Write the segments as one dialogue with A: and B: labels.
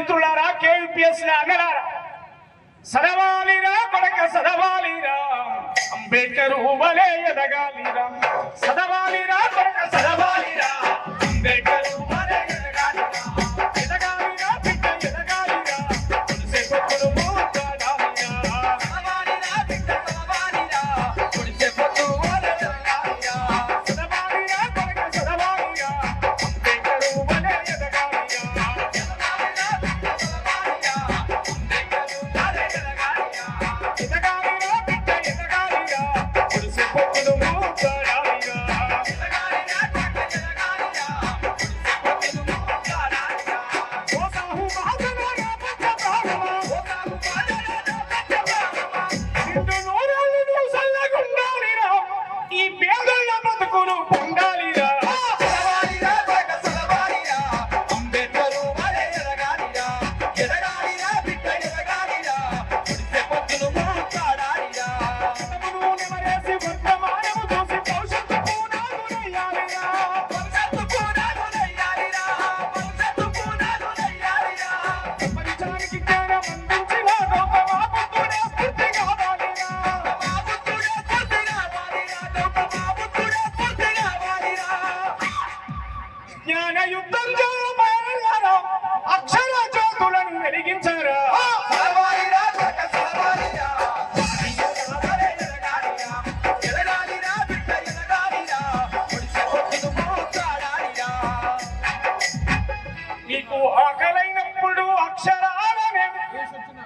A: మిత్రులారా, కేవీపీఎస్ అన్నలారా, సదవాలిరా కొడక సదవాలిరా, అంబేద్కర్ వలే ఎదగాలిరా. సదవాలిరా కొడక సదవాలిరా, అంబేద్కర్ వలే ఎదగాలిరా. ఎదగాలిరా బిడ్డ ఎదగాలిరా, కొలిసే పొత్తులు మూడాలిరా. సదవాలిరా బిడ్డ సదవాలిరా, కొలిసే పొత్తు వలే ఎదగాలిరా. సదవాలిరా కొడక సదవాలిరా, అంబేద్కర్ వలే ఎదగాలిరా. అక్షర జ్యోతులను వెలిగించారా. నీకు ఆకలైనప్పుడు అక్షరాలనే,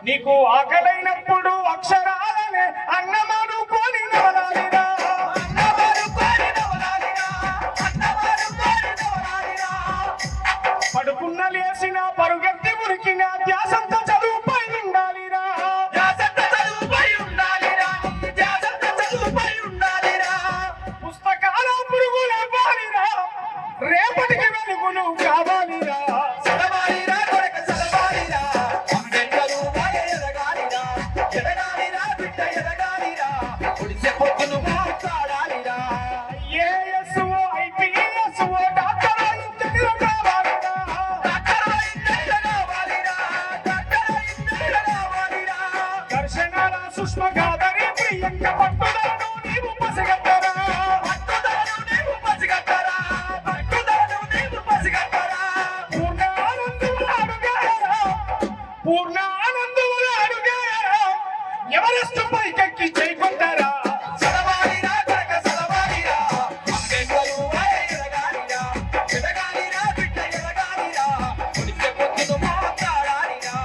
A: నీకు ఆకలైనప్పుడు అక్షరాలనే అన్నమానుకొని నవలాలిరా. పడుకున్న లేసిన పరుగెత్తి ఉరికిన ధ్యాసంతో చదువుపై ఉండాలిరా. పుస్తకాల పురుగుల బాలిరా, రేపటికి వెలుగులు కావాలిరా. సదవాలిరా కొడక సదవాలిరా, అంబేద్కర్ వలే ఎదగాలిరా. ఎదగాలిరా బిడ్డ ఎదగాలిరా, కొలిసే పొత్తులు మూడాలిరా. ఐఏఎస్ ఐపీఎస్ డాక్టర్ ఇంజనీర్ కావాలిరా. దర్శనాల సుష్మ గాదరి ప్రియంక పట్టుదలను నీవు పసిగట్టరా. పూర్ణ ఆనందముల అడుగారా, పూర్ణ ఆనందముల అడుగారా, ఎవరెస్ట్ పైకెక్కి చేకొంటారా. సదవాలిరా కొడక సదవాలిరా, అంబేద్కర్ వలే ఎదగాలిరా. ఎదగాలిరా బిడ్డ ఎదగాలిరా, కొలిసే పొత్తులు మూడాలిరా.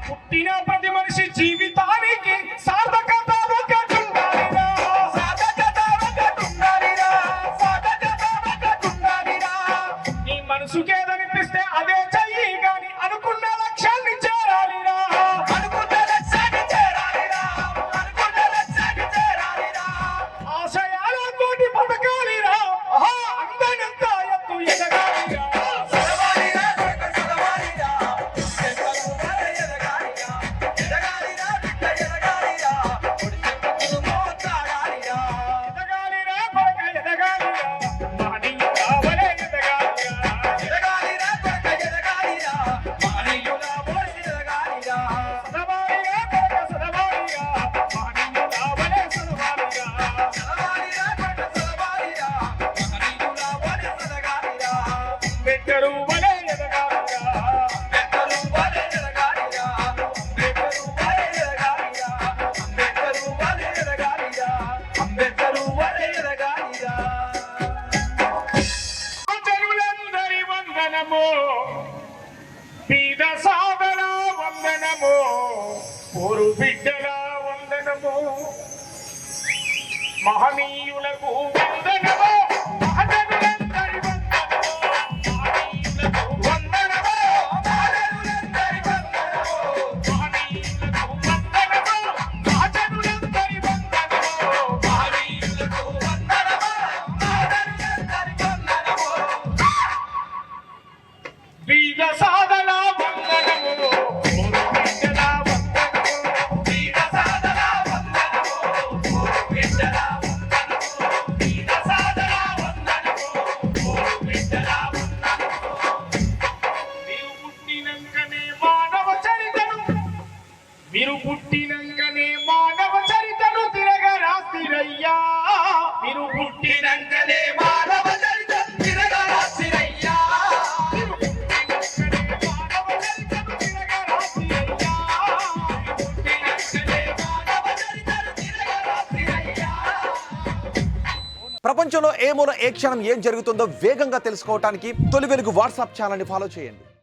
A: పుట్టిన ప్రతి మనిషి జీవితానికి సార్థకత ఒకటుండాలిరా. సార్థకత ఒకటుండాలిరా. సార్థకత ఒకటుండాలిరా. నీ మనసుకేదనిపిస్తే అదే చెయ్యి గాని అనుకున్న లక్ష్యాన్ని చేరాలిరా. అనుకున్న లక్ష్యాన్ని చేరాలిరా. అనుకున్న లక్ష్యాన్ని చేరాలిరా. ఆశయాలతోటి బతకాలిరా. అందనంత ఎత్తు ఎదగాలిరా. సదవాలిరా కొడక సదవాలిరా, అంబేద్కర్ వలే ఎదగాలిరా. ఎదగాలిరా బిడ్డ ఎదగాలిరా, కొలిసే పొత్తులు మూడాలిరా. ఎదగాలిరా కొడక ఎదగాలిరా, మహనీయుల వలే ఎదగాలిరా. ఎదగాలిరా కొడక ఎదగాలిరా, మహనీయుల వలే ఎదగాలిరా. సదవాలిరా కొడక సదవాలిరా, మహనీయుల వలే సదవాలిరా. సదవాలిరా కొడక సదవాలిరా, మహనీయుల వలే సదగాలిరా. అంబేద్కర్ వలే ఎదగాలిరా. అంబేద్కర్ వలే ఎదగాలిరా. అంబేద్కర్ వలే ఎదగాలిరా. అంబేద్కర్ వలే ఎదగాలిరా. అంబేద్కర్ వలే ఎదగాలిరా. జనులందరి వందనము, బీద సాగర వందనము, ఊరు బిడ్డల వందనము, మహనీయులకు వందనము. మహజనులందరి వందనము, మహనీయులకు వందనము. మహజనులందరి వందనము, మహనీయులకు వందనము. మహజనులందరి వందనము, మహనీయులకు వందనము. మహజనులందరి వందనము. బీద సాధన వందనము, ఊరు బిడ్డల వందనము. బీద సాధన వందనము, ఊరు బిడ్డల వందనము. బీద సాధన
B: ప్రపంచంలో ఏ మూల ఏ క్షణం ఏం జరుగుతుందో వేగంగా తెలుసుకోవడానికి తొలి వెలుగు వాట్సాప్ ఛానల్ని ఫాలో చేయండి.